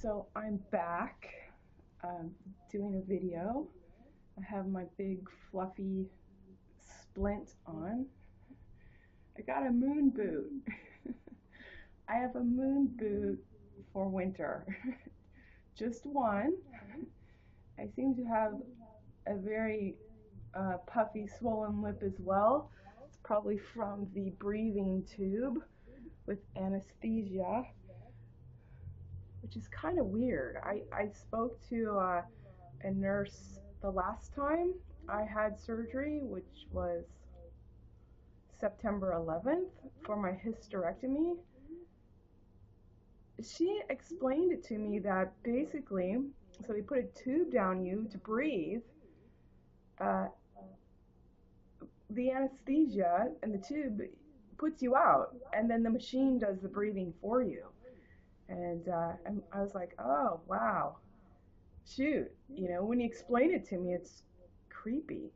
So I'm back doing a video. I have my big fluffy splint on. I got a moon boot. I have a moon boot for winter. Just one. I seem to have a very puffy swollen lip as well. It's probably from the breathing tube with anesthesia, which is kind of weird. I spoke to a nurse the last time I had surgery, which was September 11th for my hysterectomy. She explained it to me that basically, so they put a tube down you to breathe. Uh, the anesthesia and the tube puts you out, and then the machine does the breathing for you. And I was like, oh, wow. Shoot, when you explain it to me, it's creepy.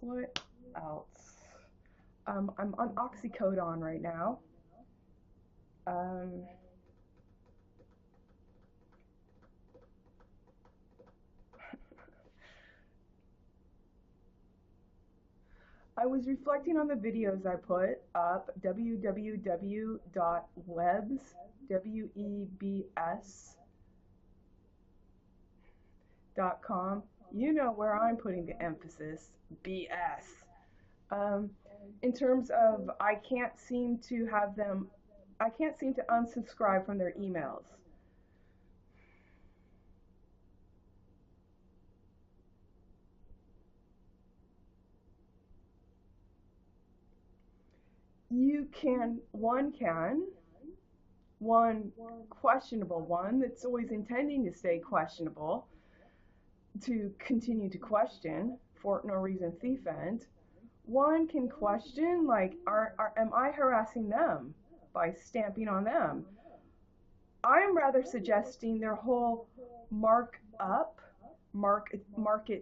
What else? I'm on oxycodone right now. I was reflecting on the videos I put up, www.webs, webs.com. You know where I'm putting the emphasis, BS. In terms of I can't seem to unsubscribe from their emails. One questionable one that's always intending to stay questionable, to continue to question for no reason thief end. One can question, like, am I harassing them by stamping on them? I'm rather suggesting their whole market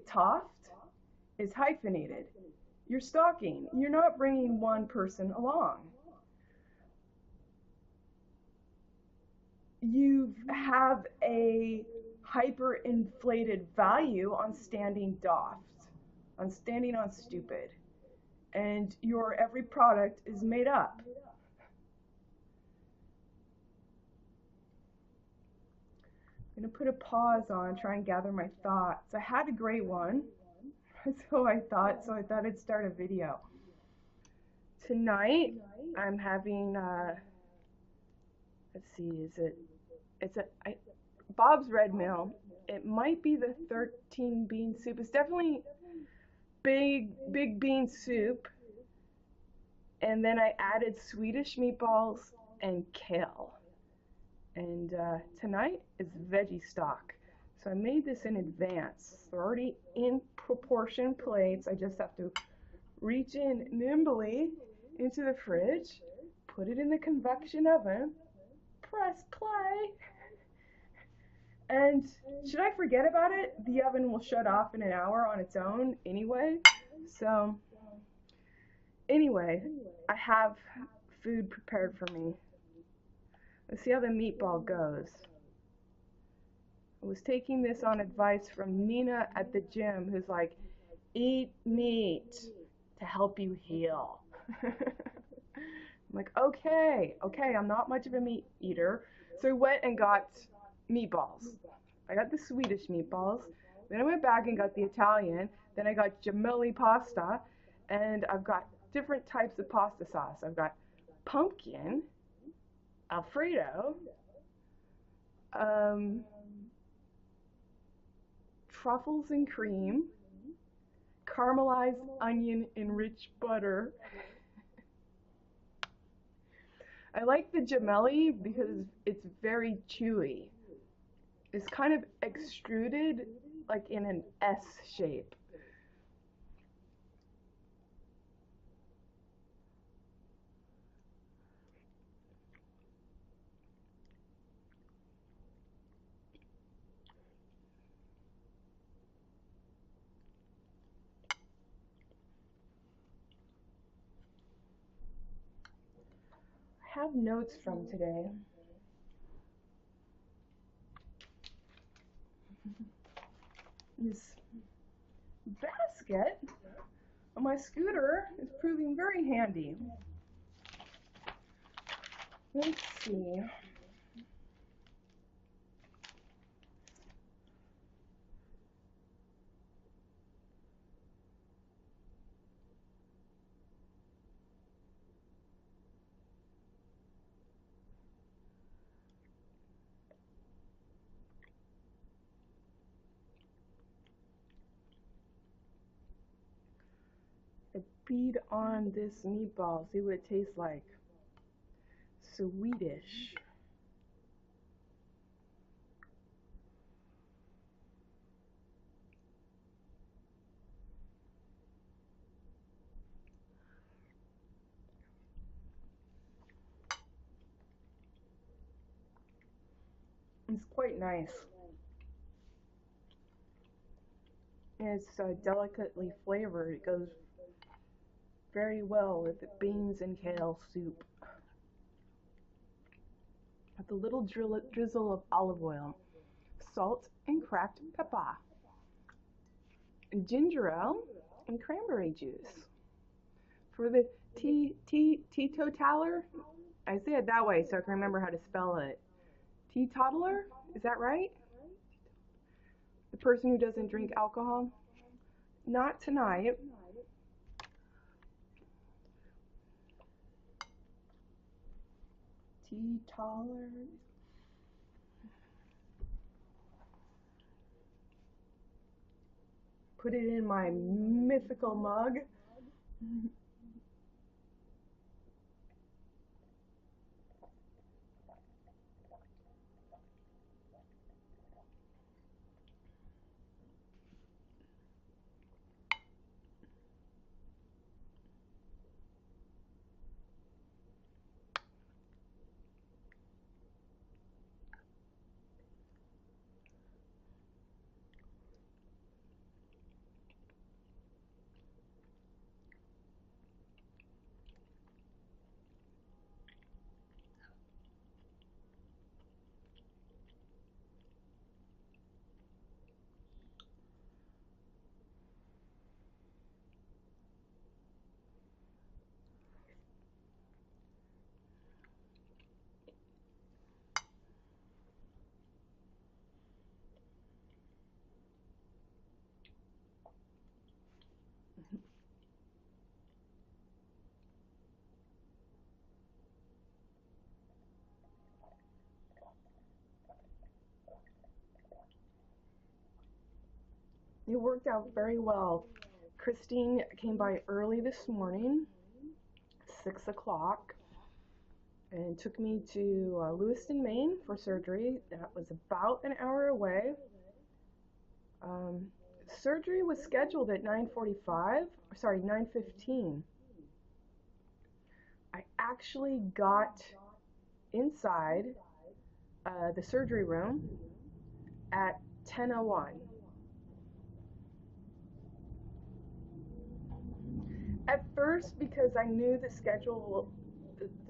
toft is hyphenated. You're stalking. You're not bringing one person along. You have a hyper-inflated value on standing daft, on standing on stupid, and your every product is made up. I'm going to put a pause on, try and gather my thoughts. I had a great one, so I thought I'd start a video. Tonight, I'm having, let's see, Bob's Red Mill. It might be the 13 bean soup. It's definitely big bean soup. And then I added Swedish meatballs and kale. And tonight is veggie stock. So I made this in advance. They're already in proportion plates. I just have to reach in nimbly into the fridge, put it in the convection oven, press play, and should I forget about it, the oven will shut off in an hour on its own anyway. So anyway, I have food prepared for me. Let's see how the meatball goes. I was taking this on advice from Nina at the gym, who's like, eat meat to help you heal. I'm like, okay, I'm not much of a meat eater. So I went and got meatballs. I got the Swedish meatballs. Then I went back and got the Italian. Then I got gemelli pasta. And I've got different types of pasta sauce. I've got pumpkin, Alfredo, truffles and cream, caramelized onion and rich butter. I like the gemelli because it's very chewy. It's kind of extruded like in an S shape. have notes from today. This basket on my scooter is proving very handy. Let's see. I beat on this meatball, see what it tastes like. Sweetish. It's quite nice. It's delicately flavored. It goes very well with the beans and kale soup. With a little drizzle of olive oil, salt and cracked pepper, ginger ale, and cranberry juice. For the teetotaler, I say it that way so I can remember how to spell it. Teetotaler? Is that right? The person who doesn't drink alcohol? Not tonight. Teetotaler. Put it in my mythical mug. It worked out very well. Christine came by early this morning, 6 o'clock, and took me to Lewiston, Maine for surgery. That was about an hour away. Surgery was scheduled at 9:15. I actually got inside the surgery room at 10:01. At first, because I knew the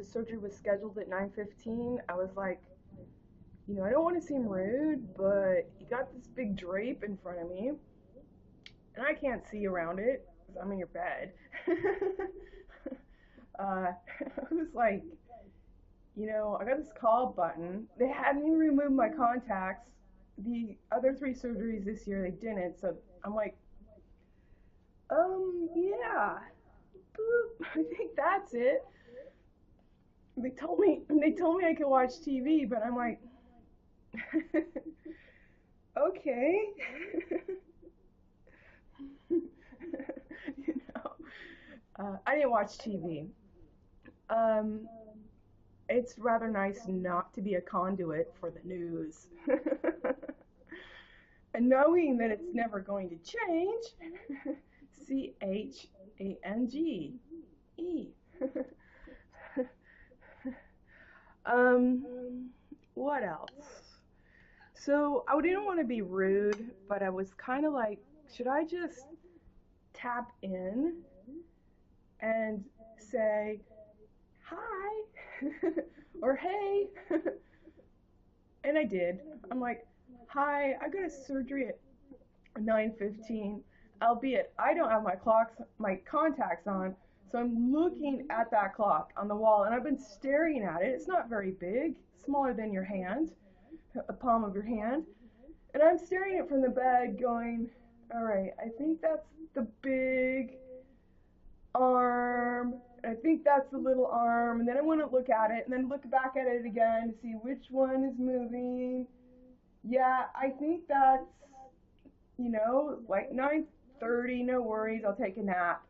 surgery was scheduled at 9:15, I was like, I don't want to seem rude, but you got this big drape in front of me, and I can't see around it because I'm in your bed. I was like, I got this call button. They had me remove my contacts. The other 3 surgeries this year, they didn't, so I'm like, yeah, boop, I think that's it. They told me I could watch TV, but I'm like, okay. I didn't watch TV. It's rather nice not to be a conduit for the news. And knowing that it's never going to change, CHANGE. What else? So I didn't want to be rude, but I was kind of like, should I just tap in and say, hi? or hey. And I did. I'm like, hi, I got a surgery at 9:15, albeit I don't have my contacts on, so I'm looking at that clock on the wall, and I've been staring at it. It's not very big, smaller than your hand, a palm of your hand, and I'm staring at it from the bed going, all right, I think that's the big arm, and I think that's the little arm, and then I want to look at it, and then look back at it again to see which one is moving. Yeah, I think that's, like 9:30, no worries, I'll take a nap.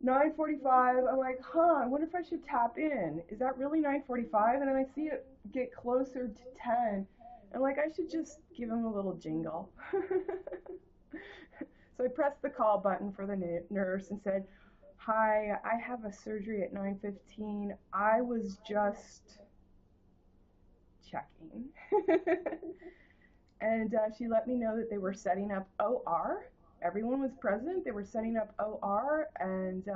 9:45, I'm like, I wonder if I should tap in. Is that really 9:45? And then I see it get closer to 10. And like, I should just give him a little jingle. So I pressed the call button for the nurse and said, hi, I have a surgery at 9:15. I was just checking. And she let me know that they were setting up OR. Everyone was present. They were setting up OR, and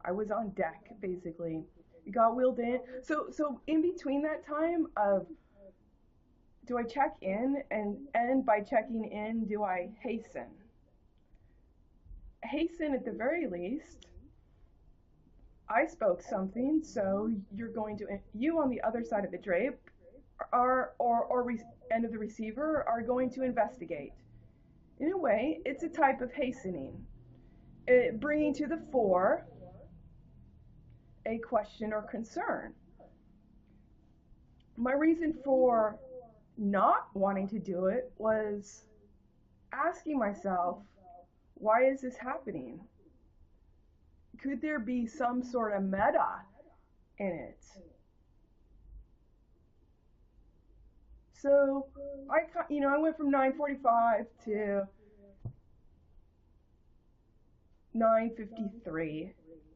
I was on deck, basically. It got wheeled in. So in between that time of, do I check in, and by checking in, do I hasten? Hasten at the very least. I spoke something, so you on the other side of the drape end of the receiver are going to investigate. In a way, it's a type of hastening, bringing to the fore a question or concern. My reason for not wanting to do it was asking myself, why is this happening? Could there be some sort of meta in it? So I went from 9:45 to 9:53,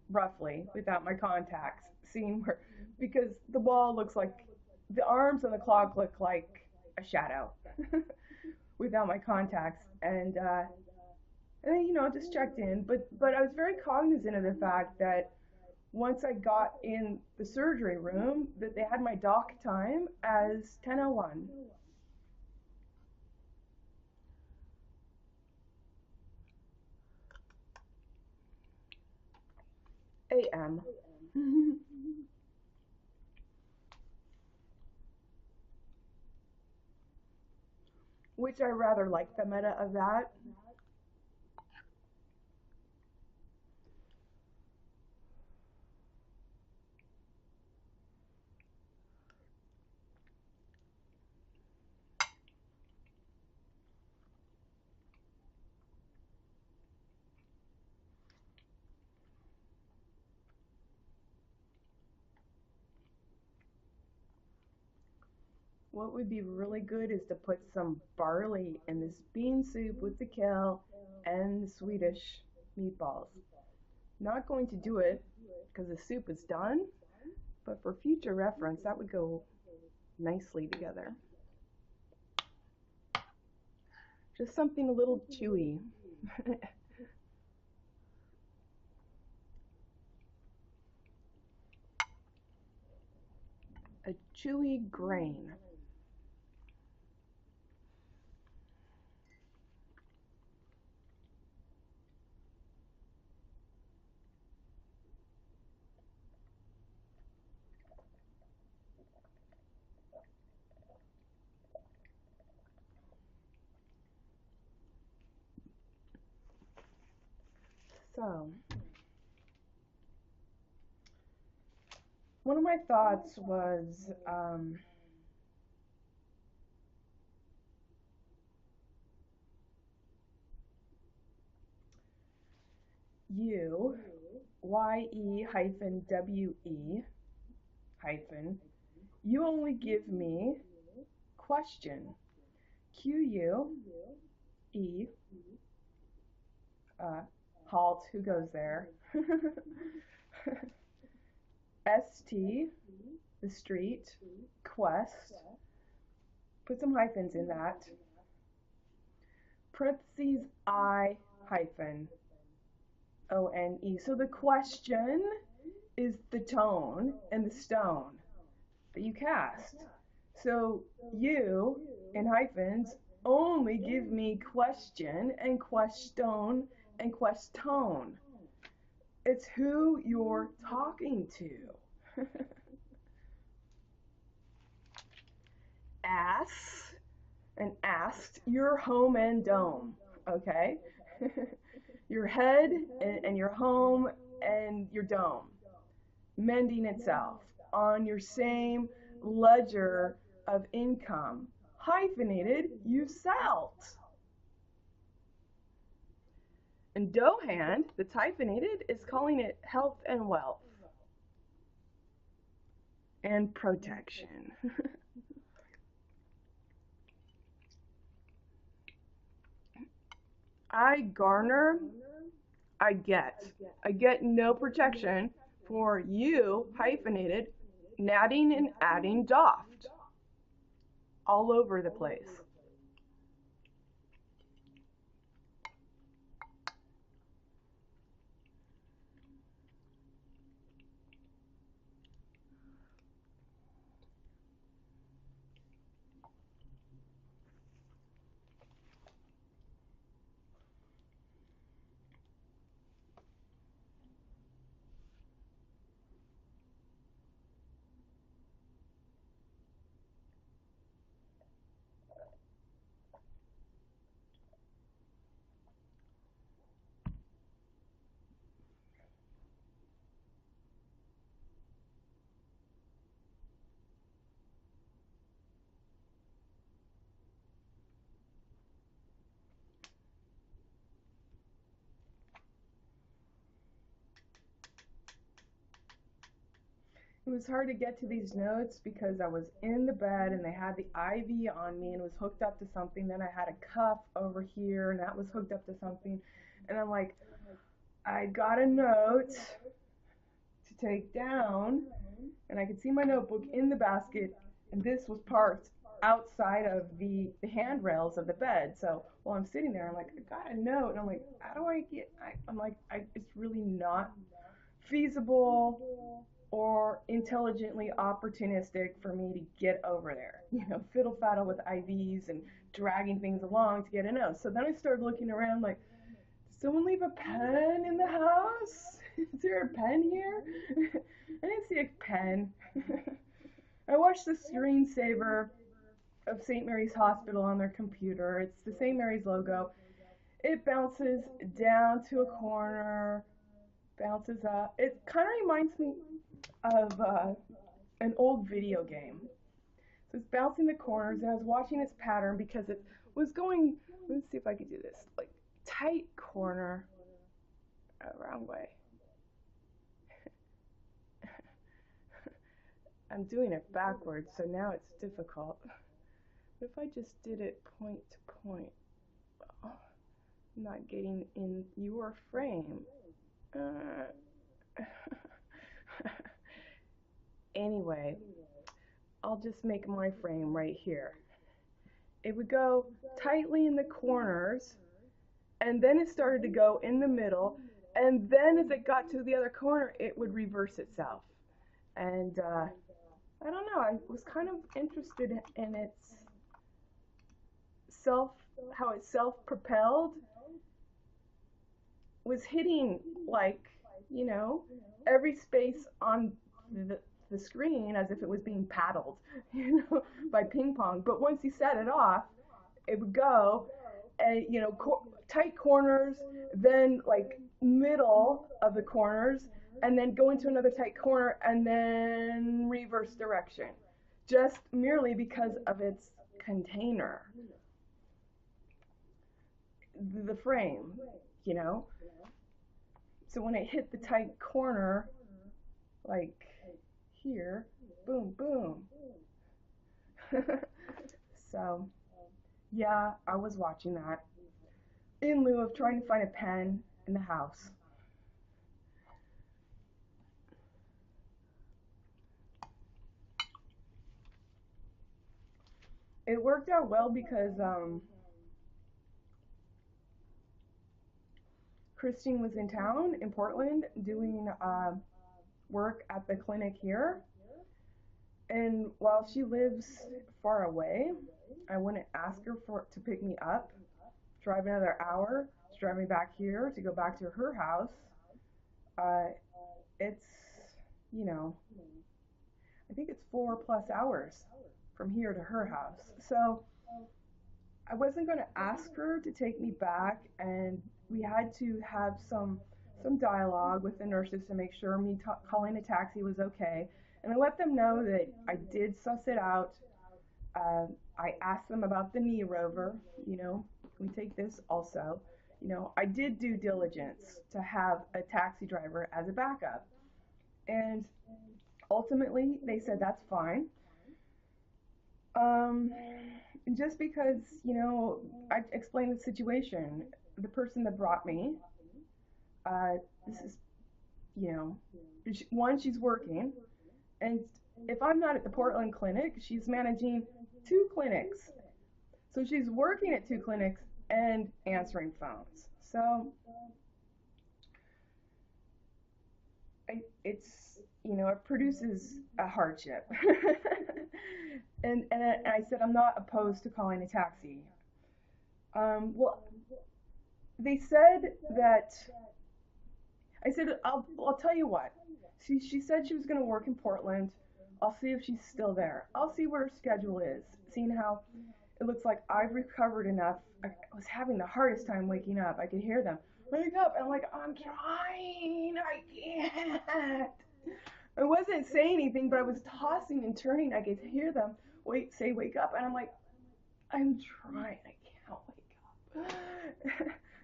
roughly, without my contacts, seeing where, because the wall looks like, the arms on the clock look like a shadow without my contacts, and then just checked in, but I was very cognizant of the fact that once I got in the surgery room, that they had my dock time as 10:01. AM. Which I rather like the meta of that. What would be really good is to put some barley in this bean soup with the kale and the Swedish meatballs. Not going to do it because the soup is done, but for future reference, that would go nicely together. Just something a little chewy. A chewy grain. So, one of my thoughts was, you, YE-WE hyphen, you only give me question, QUE, halt, who goes there, ST, the street, quest, put some hyphens in that, parentheses I hyphen, O-N-E. So the question is the tone and the stone that you cast. So you, in hyphens, only give me question and question and question. It's who you're talking to. Ass and asked your home and dome, okay? Your head and your home and your dome mending itself on your same ledger of income. Hyphenated, you selt. And Dohand, that's hyphenated, is calling it health and wealth and protection. I garner, I get no protection for you, hyphenated, natting and adding doft all over the place. It was hard to get to these notes because I was in the bed and they had the IV on me and it was hooked up to something. Then I had a cuff over here and that was hooked up to something. And I'm like, I got a note to take down and I could see my notebook in the basket and this was parked outside of the handrails of the bed. So while I'm sitting there, I'm like, I got a note. And I'm like, how do I get, I'm like, it's really not feasible or intelligently opportunistic for me to get over there. You know, fiddle faddle with IVs and dragging things along to get a note. So then I started looking around like, did someone leave a pen in the house? Is there a pen here? I didn't see a pen. I watched the screensaver of St. Mary's Hospital on their computer. It's the St. Mary's logo. It bounces down to a corner, bounces up. It kind of reminds me of an old video game. So it's bouncing the corners, and I was watching its pattern because it was going, let's see if I could do this, like tight corner, wrong way. I'm doing it backwards, so now it's difficult. But if I just did it point to point, oh, I'm not getting in your frame. Anyway, I'll just make my frame right here. It would go tightly in the corners, and then it started to go in the middle, and then as it got to the other corner, it would reverse itself. And I don't know, I was kind of interested in its how it self-propelled, was hitting, like, you know, every space on the screen as if it was being paddled, you know, by ping pong. But once you set it off, it would go, and you know, tight corners, then like middle of the corners, and then go into another tight corner, and then reverse direction, just merely because of its container, the frame, you know. So when it hit the tight corner, like here, boom, boom. So, yeah, I was watching that in lieu of trying to find a pen in the house. It worked out well because Christine was in town in Portland doing work at the clinic here. And while she lives far away, I wouldn't ask her to pick me up, drive another hour to drive me back here to go back to her house. Uh, it's, you know, I think it's 4+ hours from here to her house. So I wasn't going to ask her to take me back, and we had to have some dialogue with the nurses to make sure me calling a taxi was okay. And I let them know that I did suss it out. I asked them about the knee rover. You know, can we take this also? You know, I did due diligence to have a taxi driver as a backup. And ultimately, they said that's fine. Um, just because, you know, I explained the situation. The person that brought me, uh, this is, you know, one, she's working, and if I'm not at the Portland clinic, she's managing 2 clinics. So she's working at 2 clinics and answering phones. So it's, you know, it produces a hardship. And I said I'm not opposed to calling a taxi. Well, they said that I said I'll tell you what. She said she was going to work in Portland. I'll see if she's still there. I'll see what her schedule is. Seeing how it looks like I've recovered enough. I was having the hardest time waking up. I could hear them wake up, and I'm like, I'm trying. I can't. I wasn't saying anything, but I was tossing and turning. I could hear them wake up, and I'm like, I'm trying. I can't wake up.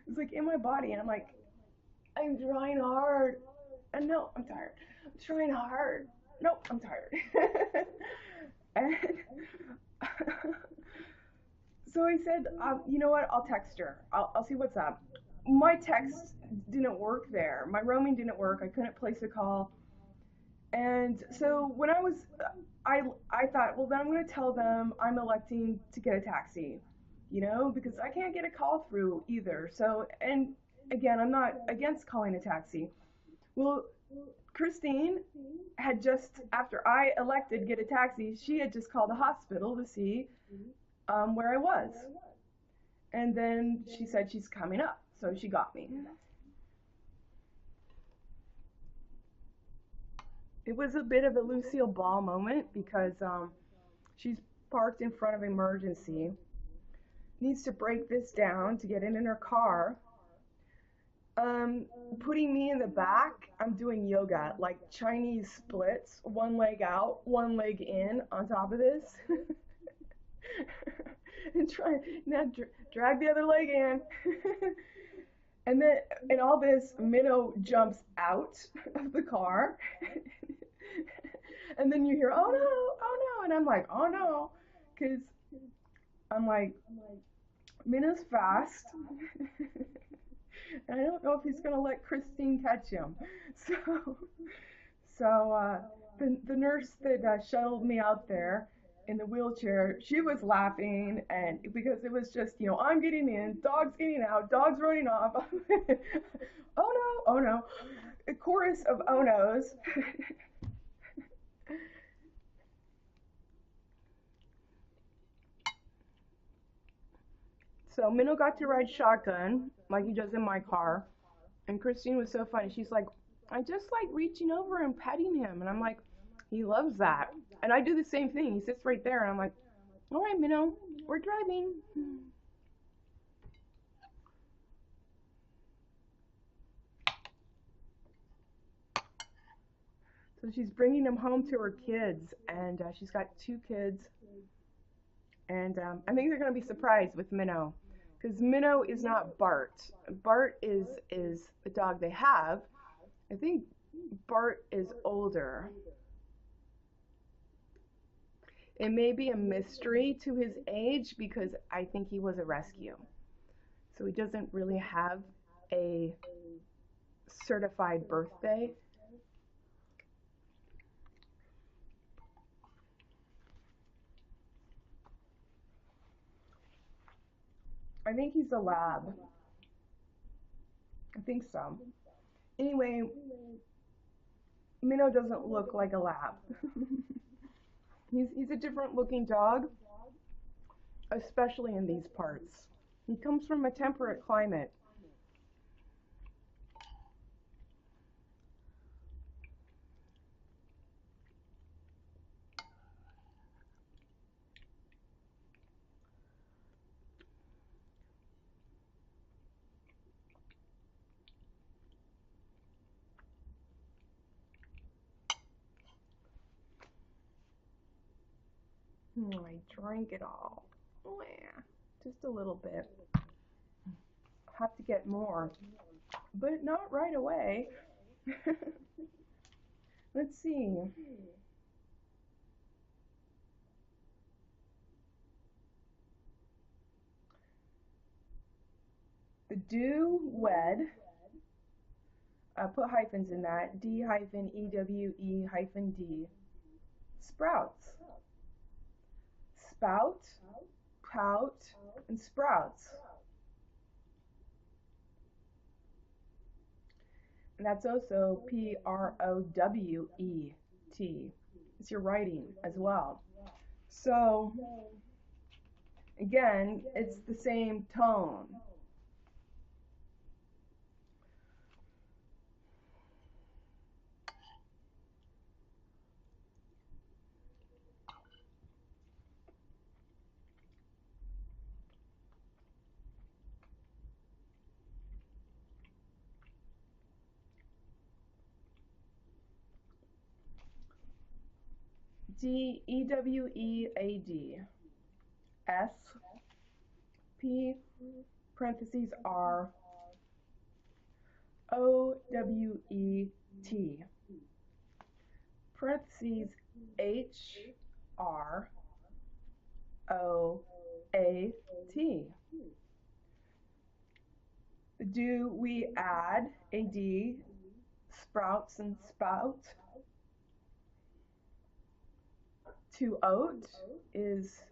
It's like in my body, and I'm like, I'm trying hard. And no, I'm tired. I'm trying hard. No, I'm tired. And so I said, you know what? I'll text her. I'll see what's up. My text didn't work there. My roaming didn't work. I couldn't place a call. And so when I thought, well, then I'm going to tell them I'm electing to get a taxi, you know, because I can't get a call through either. So, and again, I'm not against calling a taxi. Well, Christine had just, after I elected get a taxi, she had just called the hospital to see where I was. And then she said she's coming up, so she got me. It was a bit of a Lucille Ball moment because she's parked in front of emergency, needs to break this down to get in her car. Putting me in the back, I'm doing yoga, like Chinese splits, one leg out, one leg in on top of this. And drag the other leg in. And then in all this, Minnow jumps out of the car. And then you hear, oh no, oh no. And I'm like, oh no. Because I'm like, Minnow's fast. And I don't know if he's going to let Christine catch him. So the nurse that shuttled me out there in the wheelchair, she was laughing, and because it was just, you know, I'm getting in, dog's getting out, dog's running off. Oh no, oh no. A chorus of oh no's. So Minnow got to ride shotgun like he does in my car, and Christine was so funny. She's like, I just like reaching over and petting him, and I'm like, he loves that. And I do the same thing. He sits right there, and I'm like, all right, Minnow, we're driving. So she's bringing him home to her kids, and she's got 2 kids. And I think they're going to be surprised with Minnow, because Minnow is not Bart. Bart is the dog they have. I think Bart is older. It may be a mystery to his age because I think he was a rescue. So he doesn't really have a certified birthday. I think he's a lab. I think so. Anyway, Minnow doesn't look like a lab. He's a different looking dog, especially in these parts. He comes from a temperate climate. I drank it all. Oh, yeah. Just a little bit. Have to get more, but not right away. Let's see. The do wed, put hyphens in that, D-EWE-D. Sprouts. Spout, pout, and sprouts. And that's also P-R-O-W-E-T. It's your writing as well. So, again, it's the same tone. D-E-W-E-A-D. S, P, parentheses R, O-W-E-T. Parentheses H, R, O-A-T. Do we add A-D, sprouts and spout? To oat is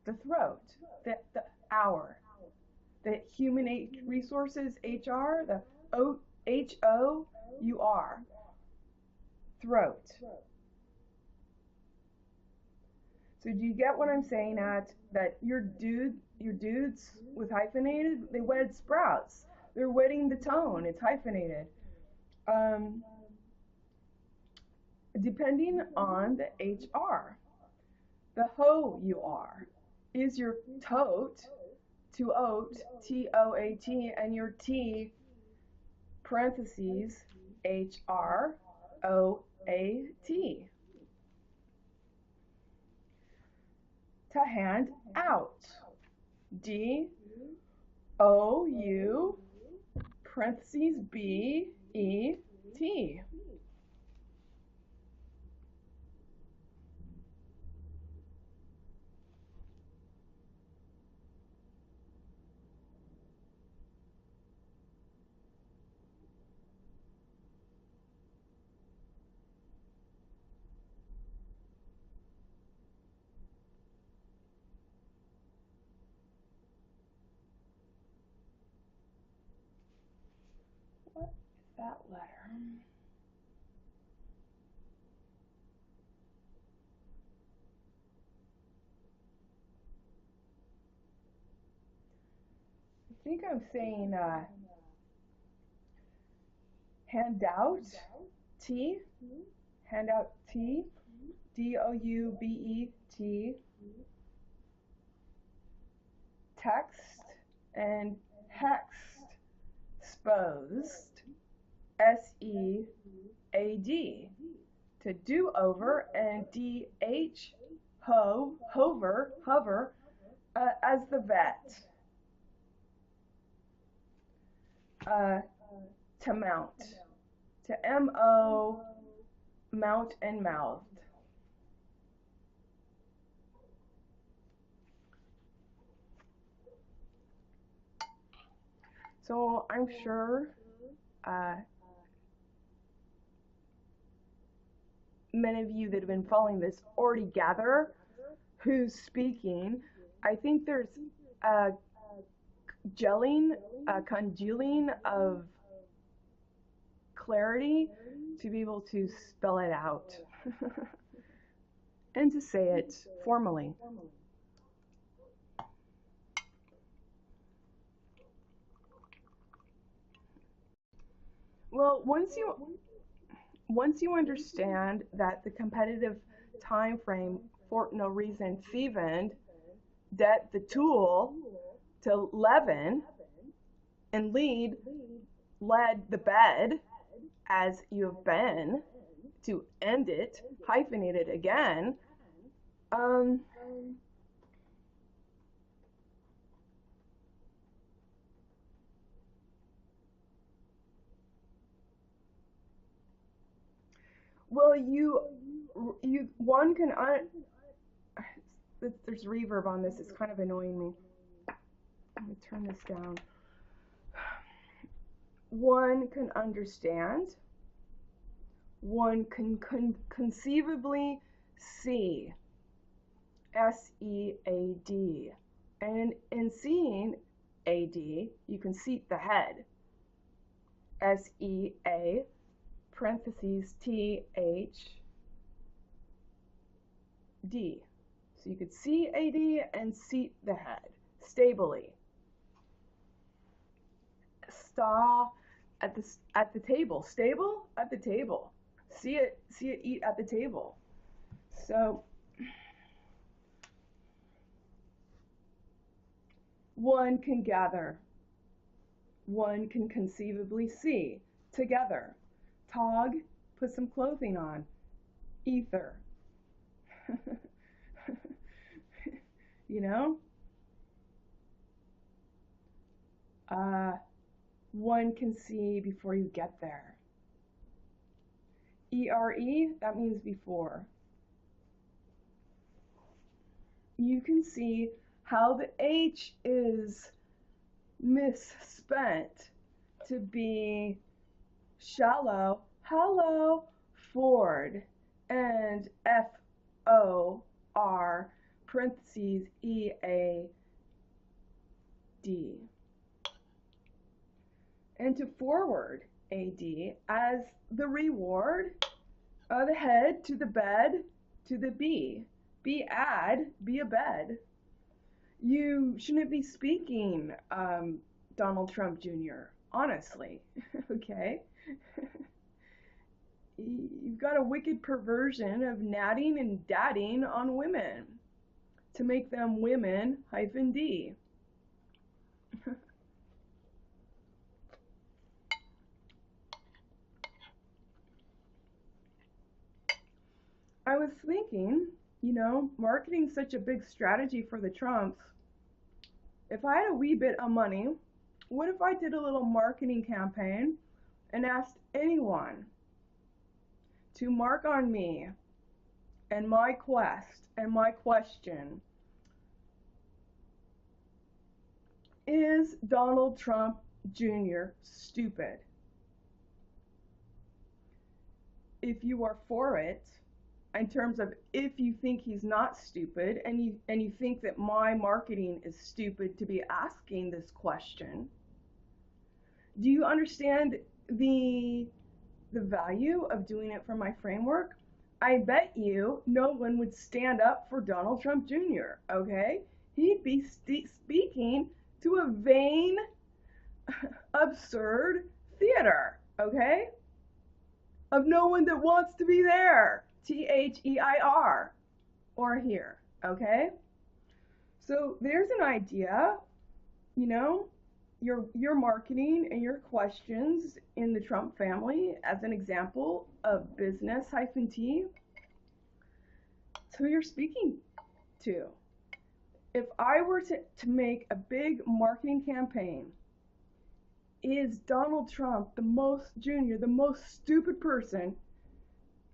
the throat, the hour. The human resources, HR, the H-O-U-R, throat. So do you get what I'm saying at that your dudes with hyphenated, they wed sprouts. They're wedding the tone. It's hyphenated. Depending on the HR. The ho-u-r is your tote, to oat, T-O-A-T, and your T, parentheses, H-R-O-A-T. To hand out. D-O-U, parentheses, B-E-T. What is that letter? I think I'm saying handout, T, handout T, D-O-U-B-E-T, text, and hext, exposed, S-E-A-D, to do over, and D-H, hover, as the vet. To mount, to M-O, mount and mouthed. So I'm sure many of you that have been following this already gather who's speaking. I think there's a congealing of clarity to be able to spell it out and to say it formally. Well, once you understand that the competitive time frame for no reason thieved that the tool to leaven and led the bed as you have been to end it, hyphenate it again. Well, one can there's reverb on this. It's kind of annoying me. Let me turn this down. One can understand. One can conceivably see. S-E-A-D. And in seeing A-D, you can seat the head. S-E-A parentheses T-H-D. So you could see A-D and seat the head stably. Sta at the table. Stable at the table. See it eat at the table. So one can gather. One can conceivably see together. Tog, put some clothing on. Ether. You know? One can see before you get there. E-R-E, that means before. You can see how the H is misspent to be shallow, hello, Ford, and F-O-R, parentheses, E-A-D. And to forward, A-D, as the reward, the head to the bed, to the B. Be a bed. You shouldn't be speaking, Donald Trump Jr., honestly, okay? You've got a wicked perversion of natting and dadding on women to make them women -D. I was thinking, you know, marketing's such a big strategy for the Trumps. If I had a wee bit of money, what if I did a little marketing campaign and asked anyone to mark on me and my quest and my question, is Donald Trump Jr. stupid? If you are for it, in terms of if you think he's not stupid and you think that my marketing is stupid to be asking this question, do you understand the value of doing it from my framework? I bet you no one would stand up for Donald Trump Jr., okay? He'd be speaking to a vain, absurd theater, okay? Of no one that wants to be there. T-H-E-I-R, or here, okay? So there's an idea, you know, your marketing and your questions in the Trump family as an example of business -T. It's who you're speaking to. If I were to make a big marketing campaign, is Donald Trump the most stupid person?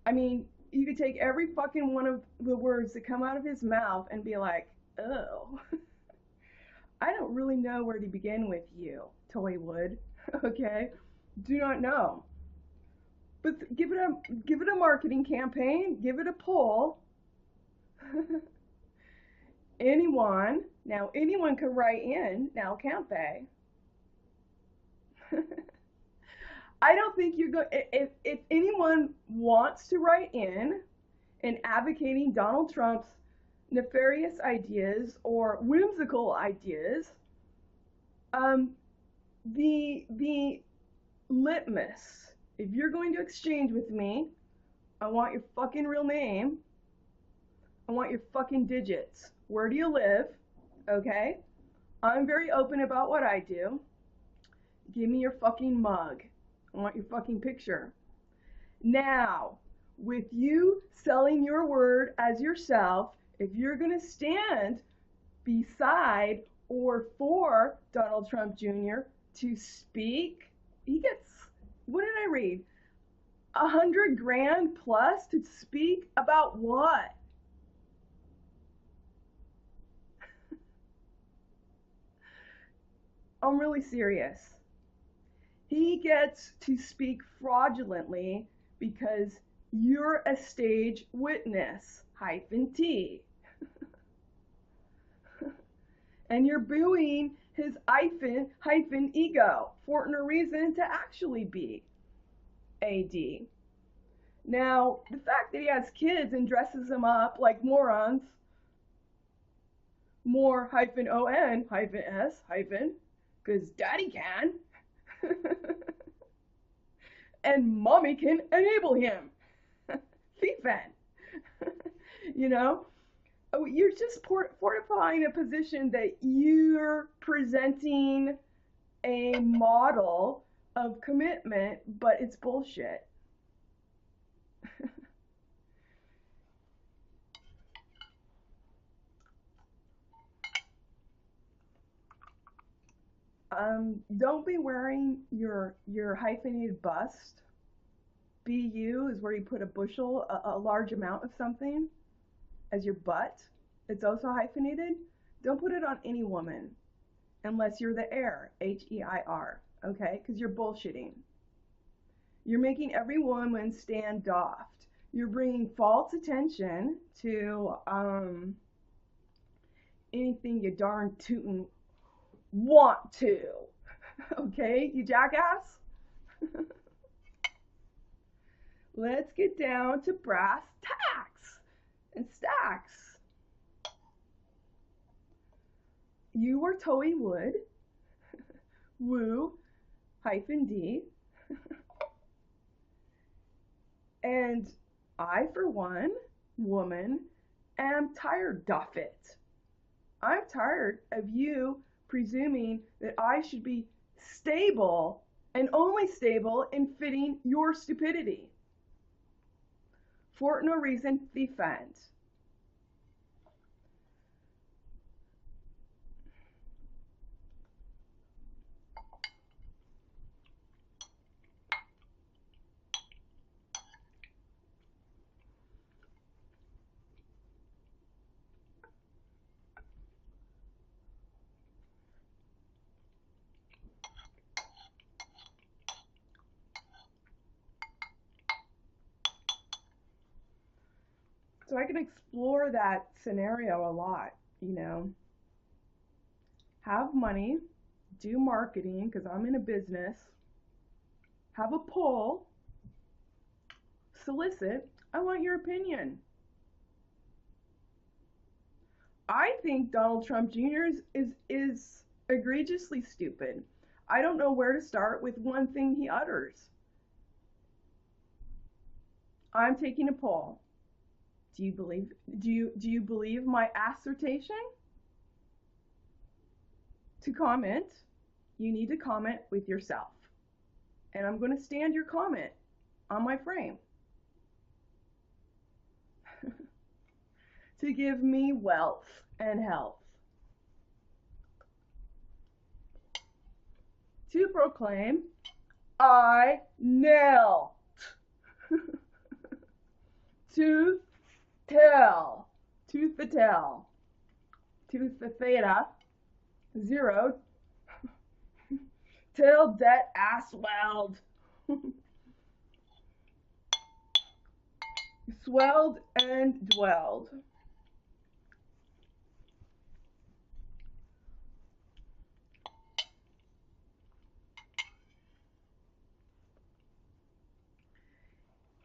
I mean, you could take every fucking one of the words that come out of his mouth and be like, oh, I don't really know where to begin with you, Toywood. Okay? Do not know. But give it a marketing campaign, give it a poll. Anyone can write in now, can't they? I don't think you're going. If anyone wants to write in and advocating Donald Trump's nefarious ideas or whimsical ideas, um, the litmus. If you're going to exchange with me, I want your fucking real name. I want your fucking digits. Where do you live? Okay? I'm very open about what I do. Give me your fucking mug. I want your fucking picture. Now, with you selling your word as yourself, if you're going to stand beside or for Donald Trump Jr. to speak, he gets, what did I read? 100 grand plus to speak about what? I'm really serious. He gets to speak fraudulently because you're a stage witness, -T. And you're booing his ego for no reason to actually be AD. Now, the fact that he has kids and dresses them up like morons, more -on-s, because daddy can, and mommy can enable him. Fifen. You know? You're just fortifying a position that you're presenting a model of commitment, but it's bullshit. Don't be wearing your hyphenated bust. BU is where you put a bushel, a large amount of something, as your butt. It's also hyphenated. Don't put it on any woman unless you're the heir, HEIR, okay? Because you're bullshitting. You're making every woman stand doffed. You're bringing false attention to anything you darn tootin' want to, okay, you jackass? Let's get down to brass tacks and stacks. You were Toey Wood, woo, -D, and I, for one, woman, am tired doff it. I'm tired of you presuming that I should be stable and only stable in fitting your stupidity. For no reason, defend. So I can explore that scenario a lot, you know. Have money, do marketing, because I'm in a business, have a poll, solicit, I want your opinion. I think Donald Trump Jr. is egregiously stupid. I don't know where to start with one thing he utters. I'm taking a poll. Do you believe my assertion? To comment, you need to comment with yourself. And I'm going to stand your comment on my frame. To give me wealth and health. To proclaim, I nailed. To tell, tooth the tail, tooth the theta, 0, till debt ass weld. Swelled and dwelled.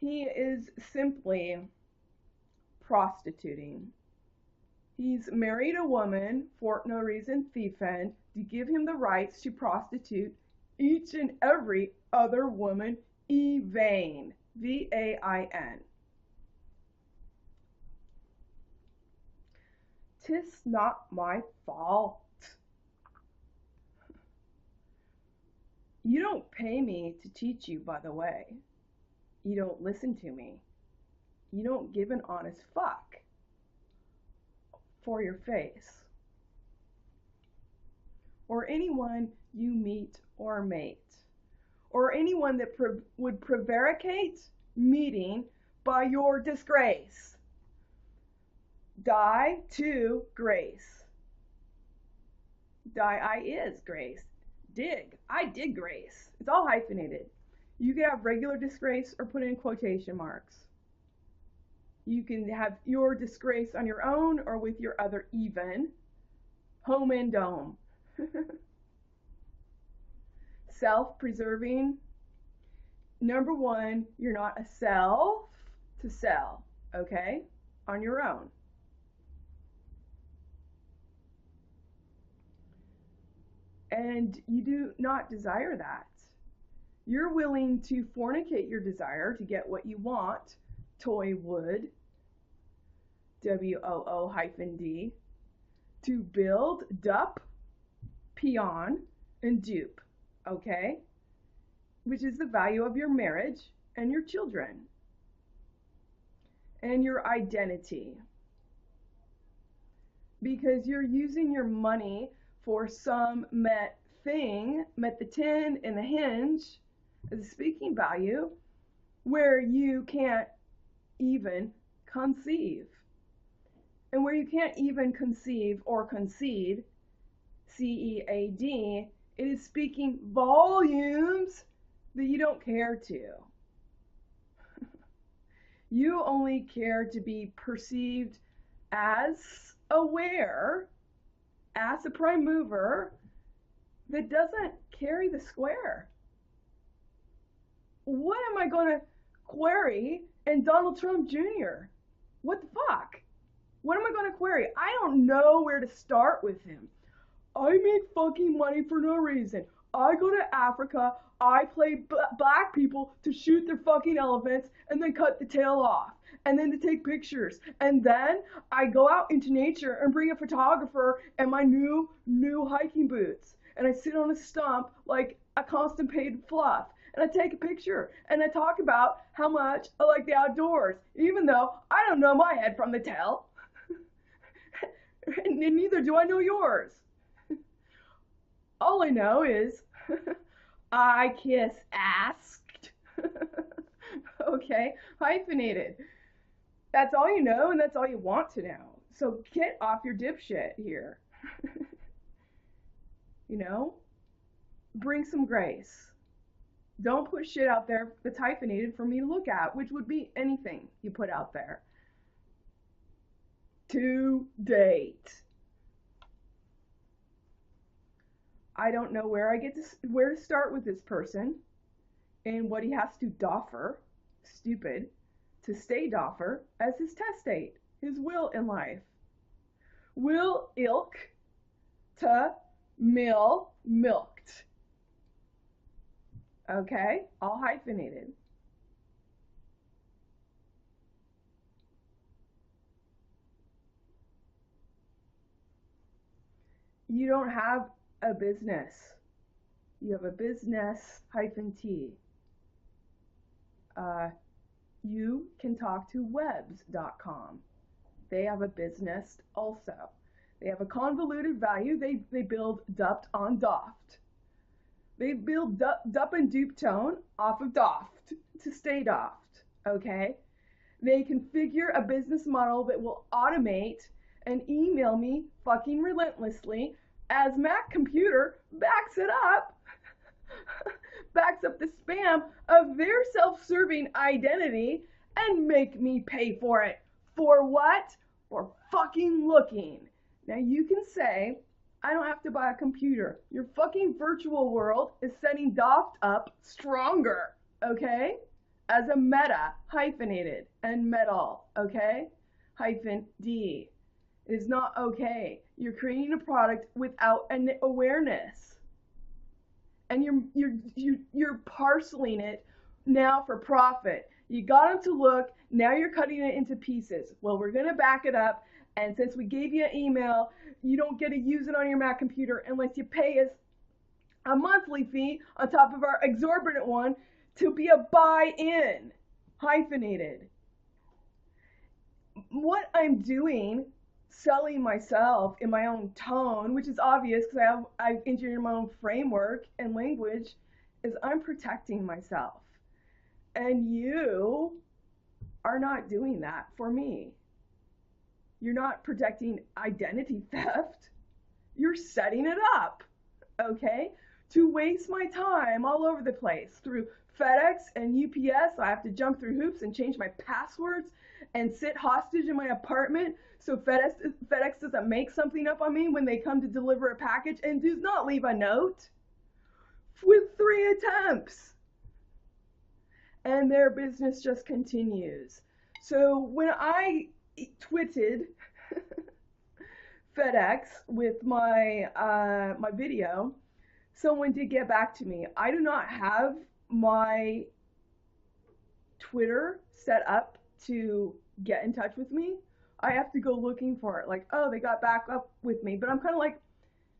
He is simply prostituting. He's married a woman for no reason, thiefend, to give him the rights to prostitute each and every other woman, Vain, V-A-I-N. 'Tis not my fault. You don't pay me to teach you, by the way. You don't listen to me. You don't give an honest fuck for your face or anyone you meet or mate or anyone that would prevaricate meeting by your disgrace. Die to grace. Die I is grace. Dig. I dig grace. It's all hyphenated. You can have regular disgrace or put in quotation marks. You can have your disgrace on your own or with your other even. Home and dome. Self-preserving. Number one, you're not a self to sell, okay? On your own. And you do not desire that. You're willing to fornicate your desire to get what you want, toy wood, WOO-D, to build, dupe, peon, and dupe, okay? Which is the value of your marriage and your children and your identity. Because you're using your money for some met thing, met the tin and the hinge as a speaking value, where you can't even conceive. And where you can't even conceive or concede, C-E-A-D, it is speaking volumes that you don't care to. You only care to be perceived as aware, as a prime mover that doesn't carry the square. What am I going to query in Donald Trump Jr.? What the fuck? What am I going to query? I don't know where to start with him. I make fucking money for no reason. I go to Africa, I play black people to shoot their fucking elephants and then cut the tail off. And then to take pictures. And then I go out into nature and bring a photographer and my new hiking boots. And I sit on a stump like a constipated fluff. And I take a picture. And I talk about how much I like the outdoors. Even though I don't know my head from the tail. And neither do I know yours. All I know is I kiss asked. Okay, hyphenated. That's all you know and that's all you want to know. So get off your dipshit here. You know? Bring some grace. Don't put shit out there that's hyphenated for me to look at, which would be anything you put out there. To date. I don't know where to start with this person and what he has to doffer, stupid, to stay doffer as his testate, his will in life. Will ilk to milked. Okay, all hyphenated. You don't have a business. You have a business -T. You can talk to webs.com. They have a business also. They have a convoluted value. They build dupt on doft. They build dup and dupe tone off of doft to stay doft, okay? They configure a business model that will automate and email me fucking relentlessly as Mac Computer backs it up, backs up the spam of their self-serving identity and make me pay for it. For what? For fucking looking. Now you can say, I don't have to buy a computer. Your fucking virtual world is setting Doft up stronger, okay? as a meta, hyphenated, and metal, okay? Hyphen D. It is not okay. You're creating a product without an awareness. And you're parceling it now for profit. You got them to look, now you're cutting it into pieces. Well, we're gonna back it up, and since we gave you an email, you don't get to use it on your Mac computer unless you pay us a monthly fee on top of our exorbitant one to be a buy-in, hyphenated. What I'm doing, selling myself in my own tone, which is obvious because I've engineered my own framework and language, is I'm protecting myself. And you are not doing that for me. You're not protecting identity theft. You're setting it up, okay? To waste my time all over the place through FedEx and UPS. I have to jump through hoops and change my passwords and sit hostage in my apartment so FedEx doesn't make something up on me when they come to deliver a package and does not leave a note with 3 attempts. And their business just continues. So when I tweeted FedEx with my my video, someone did get back to me. I do not have my Twitter set up to get in touch with me. I have to go looking for it. Like, oh, they got back up with me. But I'm kind of like,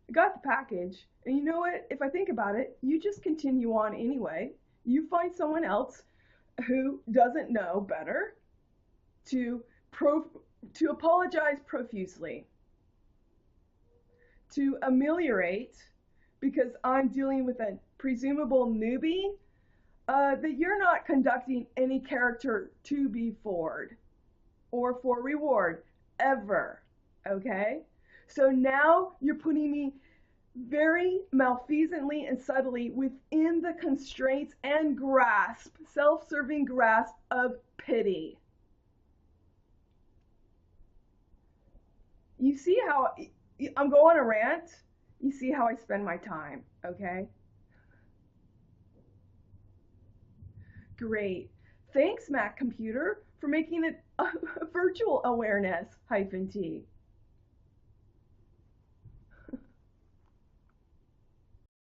I got the package. And you know what? If I think about it, you just continue on anyway. You find someone else who doesn't know better to apologize profusely, to ameliorate, because I'm dealing with a presumable newbie, that you're not conducting any character to be forward or for reward ever, okay? So now you're putting me very malfeasantly and subtly within the constraints and grasp, self-serving grasp of pity. You see how I'm going on a rant? You see how I spend my time, okay? Great. Thanks, Mac Computer, for making it a virtual awareness, -T.